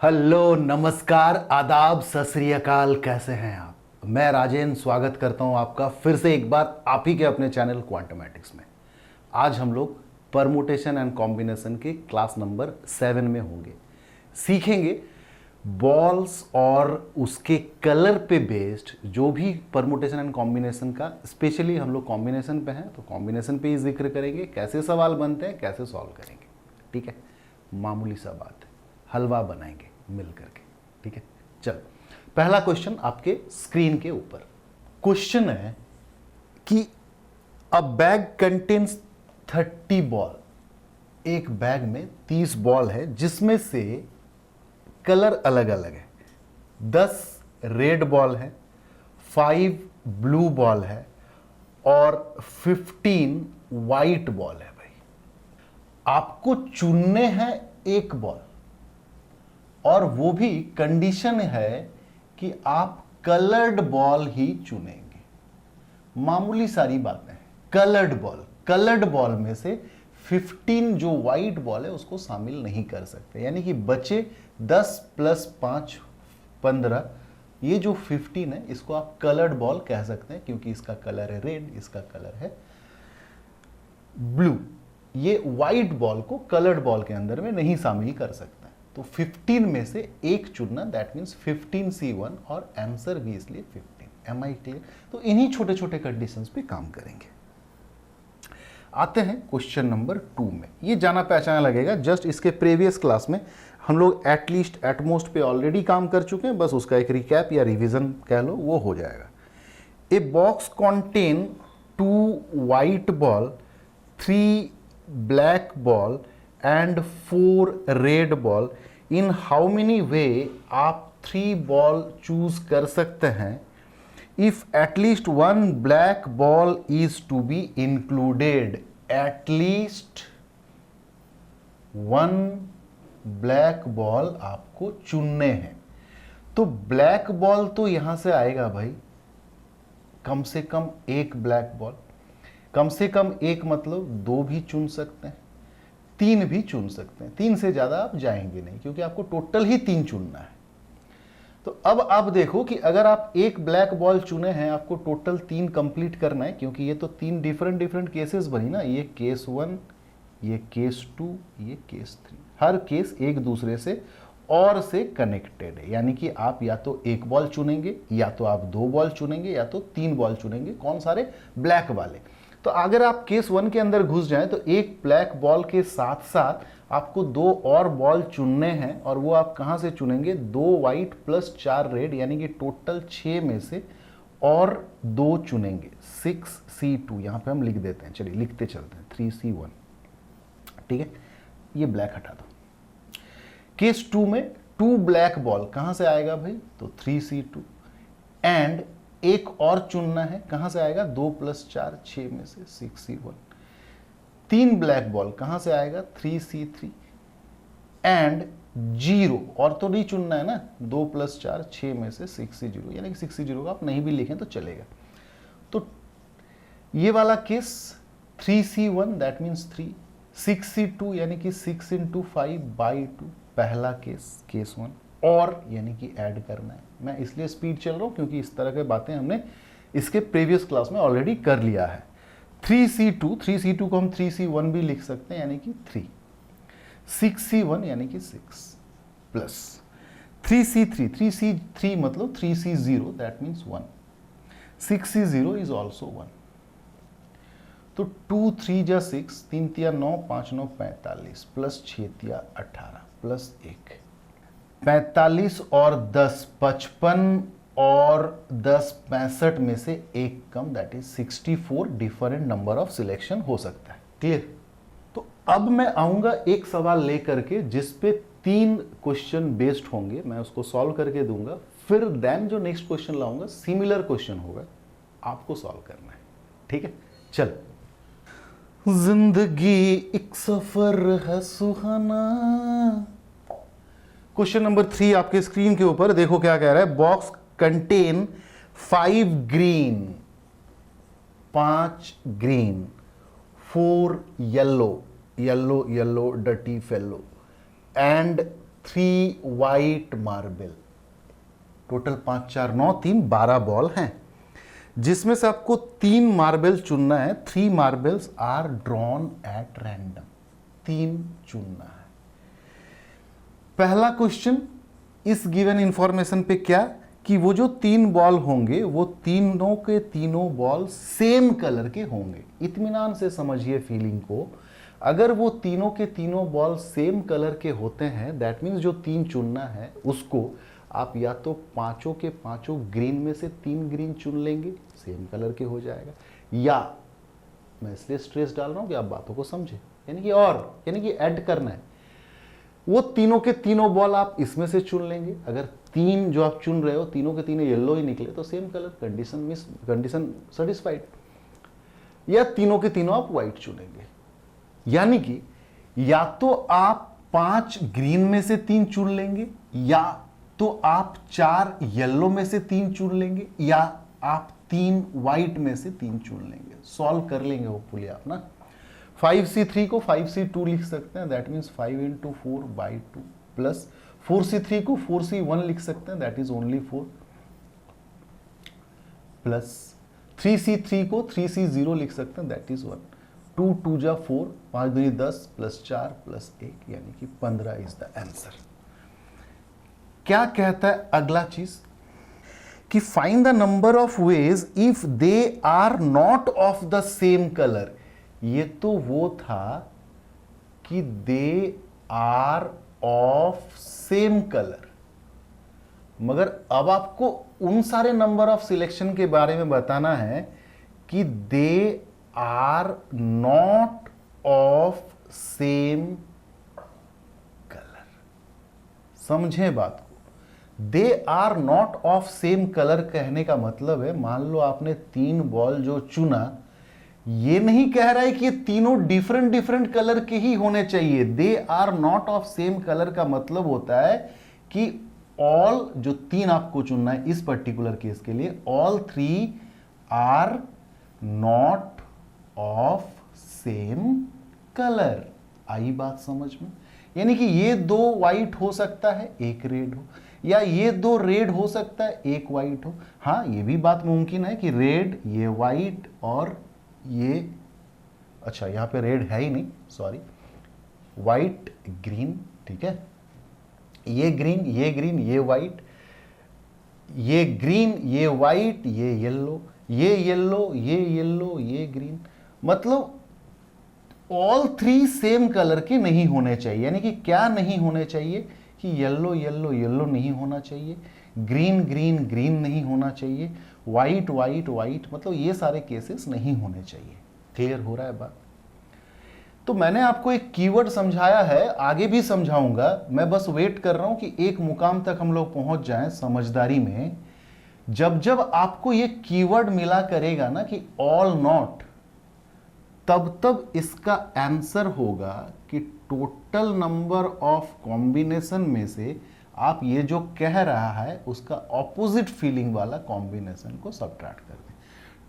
Hello, नमस्कार, आदाब, सत श्री अकाल। कैसे हैं आप? मैं राजेंद्र स्वागत करता हूं आपका फिर से एक बार आप ही के अपने चैनल क्वांटमेटिक्स में। आज हम लोग परमुटेशन एंड कॉम्बिनेशन के क्लास नंबर 7 में होंगे। सीखेंगे बॉल्स और उसके कलर पे बेस्ड जो भी परमुटेशन एंड कॉम्बिनेशन का, स्पेशली हम लोग कॉम्बिनेशन पे हैं तो कॉम्बिनेशन पे ही जिक्र करेंगे, कैसे सवाल बनते हैं, कैसे सॉल्व करेंगे। ठीक है, मामूली सा बात है, हलवा बनाएंगे मिल करके। ठीक है, चलो पहला क्वेश्चन आपके स्क्रीन के ऊपर। क्वेश्चन है कि अ बैग कंटेन्स 30 बॉल। एक बैग में 30 बॉल है जिसमें से कलर अलग अलग है। 10 रेड बॉल है, 5 ब्लू बॉल है और 15 वाइट बॉल है। भाई आपको चुनने हैं एक बॉल, और वो भी कंडीशन है कि आप कलर्ड बॉल ही चुनेंगे। मामूली सारी बातें हैं। कलर्ड बॉल में से 15 जो वाइट बॉल है उसको शामिल नहीं कर सकते, यानी कि बचे 10 + 5 15। ये जो 15 है इसको आप कलर्ड बॉल कह सकते हैं, क्योंकि इसका कलर है रेड, इसका कलर है ब्लू। ये वाइट बॉल को कलर्ड बॉल के अंदर में नहीं शामिल कर सकते। तो 15 में से एक चुनना, दैट मीन्स 15C1, और आंसर भी इसलिए 15। Am I clear? तो इन्हीं छोटे छोटे कंडीशंस पे काम करेंगे। आते हैं क्वेश्चन नंबर 2 में। ये जाना पहचाना लगेगा, जस्ट इसके प्रीवियस क्लास में हम लोग एटलीस्ट एटमोस्ट पे ऑलरेडी काम कर चुके हैं, बस उसका एक रिकैप या रिवीजन कह लो, वो हो जाएगा। A box contain 2 white ball, 3 black ball and 4 red ball. In how many way आप 3 बॉल चूज कर सकते हैं if at least 1 black ball is to be included. At least 1 black ball आपको चुनने हैं। तो ब्लैक बॉल तो यहां से आएगा भाई, कम से कम एक ब्लैक बॉल। कम से कम एक मतलब 2 भी चुन सकते हैं, 3 भी चुन सकते हैं। 3 से ज्यादा आप जाएंगे नहीं, क्योंकि आपको टोटल ही 3 चुनना है। तो अब आप देखो कि अगर आप एक ब्लैक बॉल चुने हैं, आपको टोटल 3 कंप्लीट करना है, क्योंकि ये तो 3 डिफरेंट केसेस बनी ना। ये केस 1, ये केस 2, ये केस 3। हर केस एक दूसरे से और से कनेक्टेड है, यानी कि आप या तो एक बॉल चुनेंगे, या तो आप 2 बॉल चुनेंगे, या तो 3 बॉल चुनेंगे। कौन सारे? ब्लैक वाले। तो अगर आप केस 1 के अंदर घुस जाएं तो एक ब्लैक बॉल के साथ साथ आपको 2 और बॉल चुनने हैं, और वो आप कहां से चुनेंगे? 2 वाइट + 4 रेड, यानी कि टोटल 6 में से और 2 चुनेंगे। 6C2 यहां पे हम लिख देते हैं, चलिए लिखते चलते हैं, 3C1। ठीक है, ये ब्लैक हटा दो। केस 2 में 2 ब्लैक बॉल कहां से आएगा भाई? तो 3C2 एंड एक और चुनना है, कहां से आएगा? 2 + 4 6 में से 6C1। 3 ब्लैक बॉल कहां से आएगा? 3C3 एंड 0 और तो नहीं चुनना है ना, 2 + 4 6 में से 6C0, यानी कि 6C0 का आप नहीं भी लिखें तो चलेगा। तो ये वाला case 3C1 that means 3, 6C2 यानी कि 6 × 5/2 पहला केस, केस 1, और यानी कि ऐड करना है। मैं इसलिए स्पीड चल रहा हूं क्योंकि इस तरह के बातें हमने इसके प्रीवियस क्लास में ऑलरेडी कर लिया है। 3C2 को हम 3C1 भी लिख सकते हैं, यानी कि 3, 6C1 यानी कि 6 प्लस 3C3 मतलब 3C0 that means 1, 6C0 is also 1। तो 2 3 जा 6, 3 तिया 9, 5 9 45 प्लस 6 तिया 18 प्लस 1 45 और 10 55 और 10 65 में से एक कम, that is 64 different number of selection हो सकता है। क्लियर? तो अब मैं आऊंगा एक सवाल लेकर के जिस पे 3 क्वेश्चन बेस्ड होंगे, मैं उसको सॉल्व करके दूंगा। फिर देन जो नेक्स्ट क्वेश्चन लाऊंगा सिमिलर क्वेश्चन होगा, आपको सॉल्व करना है। ठीक है, चल। जिंदगी एक सफर है सुहाना। क्वेश्चन नंबर 3 आपके स्क्रीन के ऊपर देखो क्या कह रहा है। Box contain 5 green, 5 green, 4 yellow, yellow डटी fellow, and 3 white marble. Total 5 4 9 3 12 ball हैं, जिसमें से आपको 3 मार्बल चुनना है। 3 marbles are drawn at random, 3 चुनना है। पहला क्वेश्चन इस गिवन इंफॉर्मेशन पे क्या कि वो जो 3 बॉल होंगे वो तीनों के तीनों बॉल सेम कलर के होंगे। इत्मीनान से समझिए फीलिंग को। अगर वो तीनों के तीनों बॉल सेम कलर के होते हैं, दैट मीन्स जो 3 चुनना है उसको आप या तो पांचों के पांचों ग्रीन में से 3 ग्रीन चुन लेंगे, सेम कलर के हो जाएगा, या मैं इसलिए स्ट्रेस डाल रहा हूं कि आप बातों को समझे, यानी कि ऐड करना है। वो तीनों के तीनों बॉल आप इसमें से चुन लेंगे। अगर 3 जो आप चुन रहे हो तीनों के तीनों येलो ही निकले तो सेम कलर, कंडीशन सेटिस्फाइड। या तीनों के तीनों आप व्हाइट चुनेंगे, यानी कि या तो आप 5 ग्रीन में से 3 चुन लेंगे, या तो आप 4 येलो में से 3 चुन लेंगे, या आप 3 व्हाइट में से 3 चुन लेंगे। सॉल्व कर लेंगे होपफुली आप ना। 5C3 को 5C2 लिख सकते हैं, दैट मीन्स 5 × 4/2, प्लस 4C3 को 4C1 लिख सकते हैं, that is only 4, plus 3C3 को 3C0 लिख सकते हैं, दैट इज 1। 2 2 जा 4, 5 2 10, प्लस 4 प्लस 1 यानी कि 15 इज द आंसर। क्या कहता है अगला चीज कि find the number of ways if they are not of the same colour. ये तो वो था कि they are of same colour, मगर अब आपको उन सारे नंबर ऑफ सिलेक्शन के बारे में बताना है कि they are not of same colour. समझें बात को। They are not of same colour कहने का मतलब है, मान लो आपने 3 बॉल जो चुना, ये नहीं कह रहा है कि ये तीनों डिफरेंट कलर के ही होने चाहिए। They are not of same colour का मतलब होता है कि ऑल जो 3 आपको चुनना है इस पर्टिकुलर केस के लिए, all 3 are not of same colour. आई बात समझ में? यानी कि ये 2 व्हाइट हो सकता है, 1 रेड हो, या ये 2 रेड हो सकता है, 1 व्हाइट हो। हाँ, ये भी बात मुमकिन है कि रेड, ये व्हाइट और ये, अच्छा यहां पे रेड है ही नहीं, सॉरी, व्हाइट ग्रीन, ठीक है, ये ग्रीन ये व्हाइट, ये ग्रीन ये व्हाइट ये येलो, ये येलो ये ग्रीन। मतलब ऑल 3 सेम कलर के नहीं होने चाहिए। यानी कि क्या नहीं होने चाहिए कि येलो नहीं होना चाहिए, ग्रीन ग्रीन नहीं होना चाहिए, व्हाइट, मतलब ये सारे केसेस नहीं होने चाहिए। क्लियर हो रहा है बात? तो मैंने आपको एक कीवर्ड समझाया है, आगे भी समझाऊंगा। मैं बस वेट कर रहा हूं कि एक मुकाम तक हम लोग पहुंच जाएं समझदारी में। जब आपको ये कीवर्ड मिला करेगा ना कि ऑल नॉट, तब इसका आंसर होगा कि टोटल नंबर ऑफ कॉम्बिनेशन में से आप ये जो कह रहा है उसका ऑपोजिट फीलिंग वाला कॉम्बिनेशन को सबट्रैक्ट कर दें।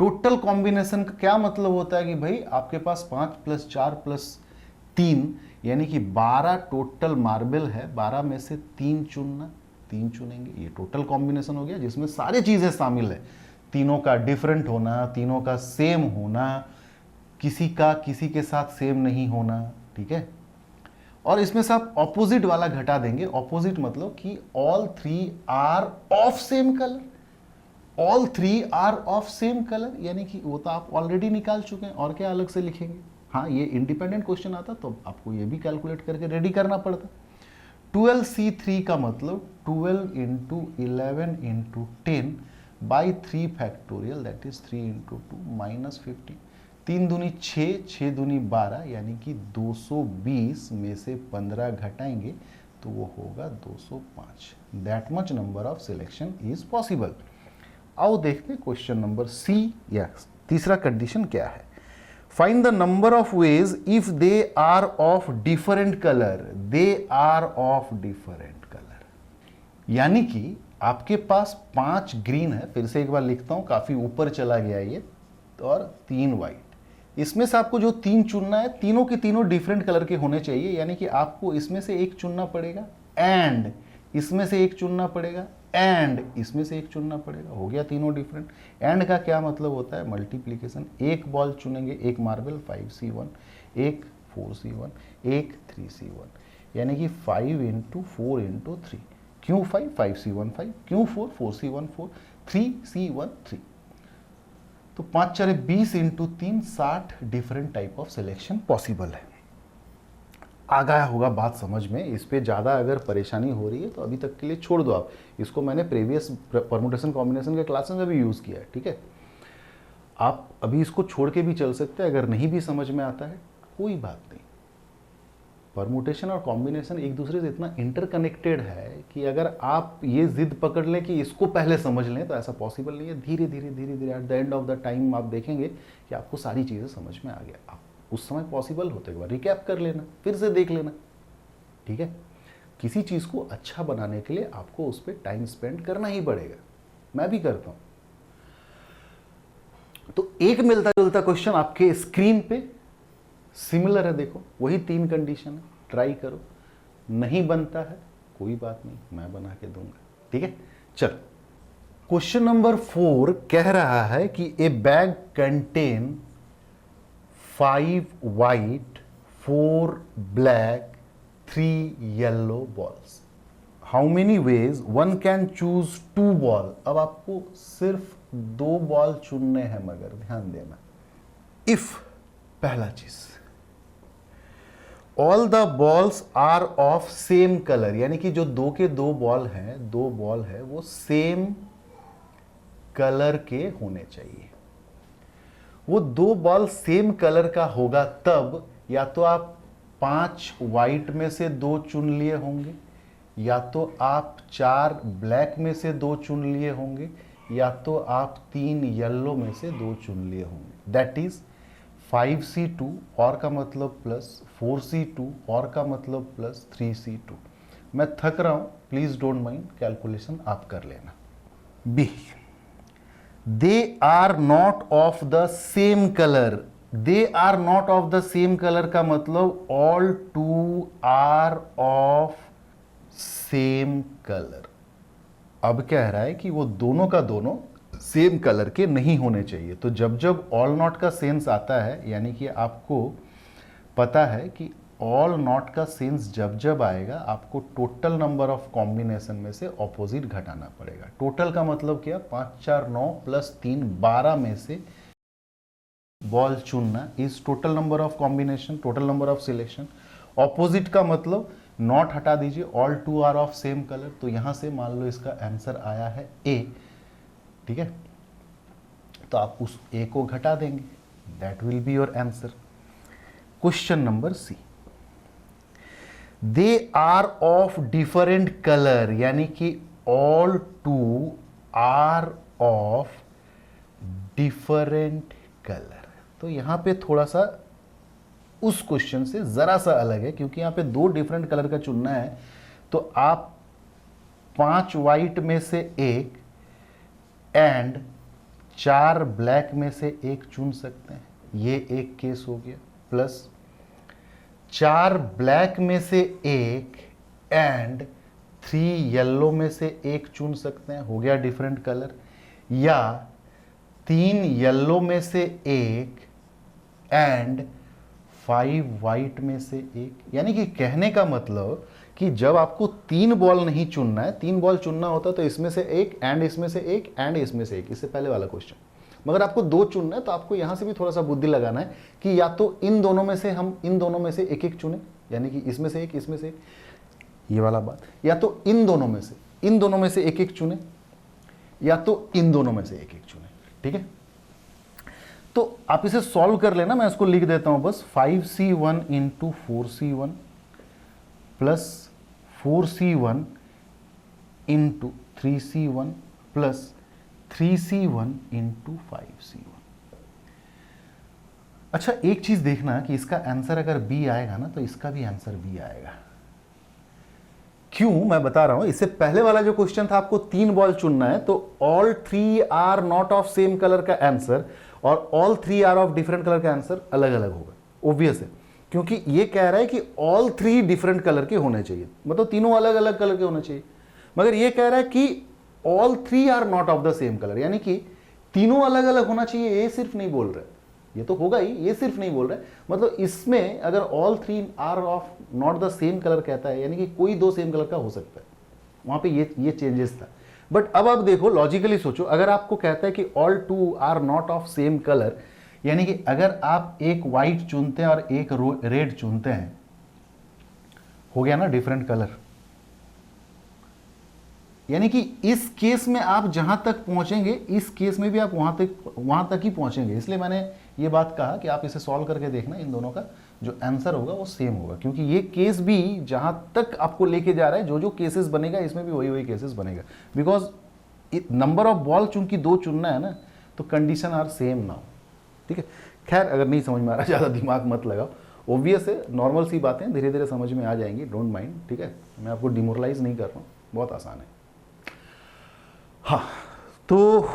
टोटल कॉम्बिनेशन का क्या मतलब होता है कि भाई आपके पास 5 + 4 + 3 यानी कि 12 टोटल मार्बल है, 12 में से 3 चुनना, 3 चुनेंगे, ये टोटल कॉम्बिनेशन हो गया जिसमें सारी चीजें शामिल है। तीनों का डिफरेंट होना, तीनों का सेम होना, किसी का किसी के साथ सेम नहीं होना, ठीक है। और इसमें से आप ऑपोजिट वाला घटा देंगे। ऑपोजिट मतलब कि all 3 are of same colour, all 3 are of same colour, यानी कि वो तो आप ऑलरेडी निकाल चुके हैं, और क्या अलग से लिखेंगे। हाँ, ये इंडिपेंडेंट क्वेश्चन आता तो आपको ये भी कैलकुलेट करके रेडी करना पड़ता। 12C3 का मतलब 12 × 11 × 10 by 3 फैक्टोरियल, दैट इज 3 × 2 -50। 3 दूनी 6, 6 दूनी 12, यानी कि 220 में से 15 घटाएंगे तो वो होगा 205। That much number of selection is possible. आओ देखते हैं क्वेश्चन नंबर सी, या तीसरा कंडीशन क्या है। Find the number of ways if they are of different colour. They are of different colour यानी कि आपके पास 5 ग्रीन है, फिर से एक बार लिखता हूं, काफी ऊपर चला गया ये, और 3 व्हाइट। इसमें से आपको जो 3 चुनना है, तीनों के तीनों डिफरेंट कलर के होने चाहिए, यानी कि आपको इसमें से एक चुनना पड़ेगा एंड इसमें से एक चुनना पड़ेगा, एंड इसमें से एक चुनना पड़ेगा, हो गया तीनों डिफरेंट। एंड का क्या मतलब होता है? मल्टीप्लीकेशन। एक बॉल चुनेंगे, एक मार्बल 5C1, एक 4C1, एक 3C1, यानी कि 5 इंटू 4 इंटू 3। क्यों 5? 5C1 5, क्यों 4? 4C1 4, 3C1 3। तो 5 4 20 into 3 60 different type of selection possible है। आ गया होगा बात समझ में। इस पे ज़्यादा अगर परेशानी हो रही है तो अभी तक के लिए छोड़ दो आप इसको। मैंने प्रीवियस परमुटेशन कॉम्बिनेशन के क्लासेस में भी यूज़ किया है, ठीक है। आप अभी इसको छोड़ के भी चल सकते हैं, अगर नहीं भी समझ में आता है कोई बात नहीं। परमुटेशन और कॉम्बिनेशन एक दूसरे से इतना इंटरकनेक्टेड है कि अगर आप ये जिद पकड़ लें कि इसको पहले समझ लें तो ऐसा पॉसिबल नहीं है। धीरे धीरे धीरे धीरे at the end of the time आप देखेंगे कि आपको सारी चीज़ें समझ में आ गया। आप उस समय पॉसिबल होते एक बार रिकैप कर लेना, फिर से देख लेना, ठीक है। किसी चीज़ को अच्छा बनाने के लिए आपको उस पर टाइम स्पेंड करना ही पड़ेगा। मैं भी करता हूं। तो एक मिलता जुलता क्वेश्चन आपके स्क्रीन पे सिमिलर है, देखो वही 3 कंडीशन है, ट्राई करो। नहीं बनता है कोई बात नहीं, मैं बना के दूंगा, ठीक है। चल, क्वेश्चन नंबर 4 कह रहा है कि ए bag contain 5 white, 4 black, 3 yellow balls. How many ways one can choose 2 ball? अब आपको सिर्फ 2 बॉल चुनने हैं, मगर ध्यान देना। इफ पहला चीज, all the balls are of same colour, यानी कि जो 2 के 2 बॉल हैं, 2 बॉल है वो सेम कलर के होने चाहिए। वो 2 बॉल सेम कलर का होगा तब या तो आप 5 वाइट में से 2 चुन लिए होंगे, या तो आप 4 ब्लैक में से 2 चुन लिए होंगे, या तो आप 3 येलो में से 2 चुन लिए होंगे। दैट इज 5C2 और का मतलब प्लस, 4C2 और का मतलब प्लस, 3C2। मैं थक रहा हूं, प्लीज डोंट माइंड, कैलकुलेशन आप कर लेना। B, they are not of the same colour. They are not of the same colour का मतलब all 2 are of same colour. अब कह रहा है कि वो दोनों का दोनों सेम कलर के नहीं होने चाहिए। तो जब जब ऑल नॉट का सेंस आता है, यानी कि आपको पता है कि ऑल नॉट का सेंस जब जब आएगा आपको टोटल नंबर ऑफ कॉम्बिनेशन में से ऑपोजिट घटाना पड़ेगा। टोटल का मतलब क्या? 5 4 9 प्लस 3 12 में से बॉल चुनना is total number of combination, total number of selection. Opposite का मतलब नॉट हटा दीजिए, all 2 are of same colour. तो यहां से मान लो इसका आंसर आया है ए, ठीक है। तो आप उस ए को घटा देंगे, that will be your answer. Question number C, they are of different colour, यानी कि all 2 are of different colour. तो यहां पे थोड़ा सा उस क्वेश्चन से जरा सा अलग है, क्योंकि यहां पे 2 डिफरेंट कलर का चुनना है। तो आप 5 वाइट में से 1 एंड 4 ब्लैक में से 1 चुन सकते हैं, ये एक केस हो गया। प्लस 4 ब्लैक में से 1 एंड 3 येलो में से 1 चुन सकते हैं, हो गया डिफरेंट कलर। या 3 येलो में से 1 एंड 5 वाइट में से 1। यानी कि कहने का मतलब कि जब आपको 3 बॉल नहीं चुनना है, 3 बॉल चुनना होता तो इसमें से 1 एंड इसमें से 1 एंड इसमें से 1, इससे पहले वाला क्वेश्चन। मगर आपको 2 चुनना है तो आपको यहां से भी थोड़ा सा बुद्धि लगाना है कि या तो इन दोनों में से हम इन दोनों में से एक एक चुने, यानी कि इसमें से 1 इसमें से 1, ये वाला बात। या तो इन दोनों में से एक एक चुने, या तो इन दोनों में से एक एक चुने, ठीक है। तो आप इसे सॉल्व कर लेना, मैं इसको लिख देता हूं बस। 5C1 into 4C1 plus 4C1 into 3C1 plus 3C1 into 5C1। अच्छा, एक चीज देखना कि इसका आंसर अगर बी आएगा ना तो इसका भी आंसर बी आएगा। क्यों, मैं बता रहा हूं। इससे पहले वाला जो क्वेश्चन था आपको 3 बॉल चुनना है, तो all 3 are not of same colour का आंसर और all 3 are of different colour का आंसर अलग अलग होगा, ऑब्वियस है। क्योंकि ये कह रहा है कि ऑल थ्री डिफरेंट कलर के होने चाहिए, मतलब तीनों अलग अलग कलर के होने चाहिए, मगर ये कह रहा है कि all three are not of the same colour, यानी कि तीनों अलग अलग होना चाहिए, ये सिर्फ नहीं बोल रहे, ये तो होगा ही, ये सिर्फ नहीं बोल रहे, मतलब इसमें अगर all three are of not the same colour कहता है, यानी कि कोई दो सेम कलर का हो सकता है, वहां पे ये चेंजेस था। बट अब आप देखो, लॉजिकली सोचो, अगर आपको कहता है कि all two are not of same colour, यानी कि अगर आप एक व्हाइट चुनते हैं और एक रेड चुनते हैं, हो गया ना डिफरेंट कलर, यानी कि इस केस में आप जहां तक पहुंचेंगे, इस केस में भी आप वहां तक ही पहुंचेंगे। इसलिए मैंने ये बात कहा कि आप इसे सॉल्व करके देखना, इन दोनों का जो आंसर होगा वो सेम होगा, क्योंकि ये केस भी जहां तक आपको लेके जा रहा है, जो जो केसेस बनेगा इसमें भी वही वही केसेस बनेगा, बिकॉज नंबर ऑफ बॉल चूंकि दो चुनना है ना, तो कंडीशन आर सेम नाउ। ठीक है, खैर अगर नहीं समझ में आ रहा, ज़्यादा दिमाग मत लगाओ, ऑब्वियस है, नॉर्मल सी बातें धीरे धीरे समझ में आ जाएंगी, डोंट माइंड। ठीक है, मैं आपको डिमोरलाइज नहीं कर रहा हूँ, बहुत आसान है। हाँ, तो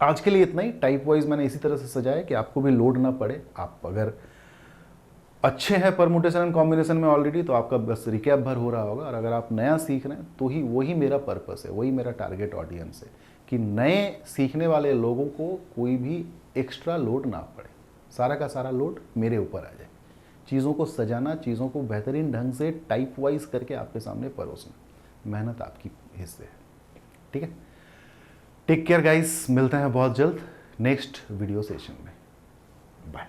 आज के लिए इतना ही। टाइप वाइज मैंने इसी तरह से सजाया कि आपको भी लोड ना पड़े। आप अगर अच्छे हैं परमुटेशन एंड कॉम्बिनेशन में ऑलरेडी, तो आपका बस रिकैप भर हो रहा होगा, और अगर आप नया सीख रहे हैं तो ही वही मेरा पर्पस है, वही मेरा टारगेट ऑडियंस है, कि नए सीखने वाले लोगों को कोई भी एक्स्ट्रा लोड ना पड़े, सारा का सारा लोड मेरे ऊपर आ जाए। चीज़ों को सजाना, चीज़ों को बेहतरीन ढंग से टाइप वाइज करके आपके सामने परोसना, मेहनत आपकी हिस्से है। ठीक है, टेक केयर गाइस, मिलते हैं बहुत जल्द नेक्स्ट वीडियो सेशन में। बाय।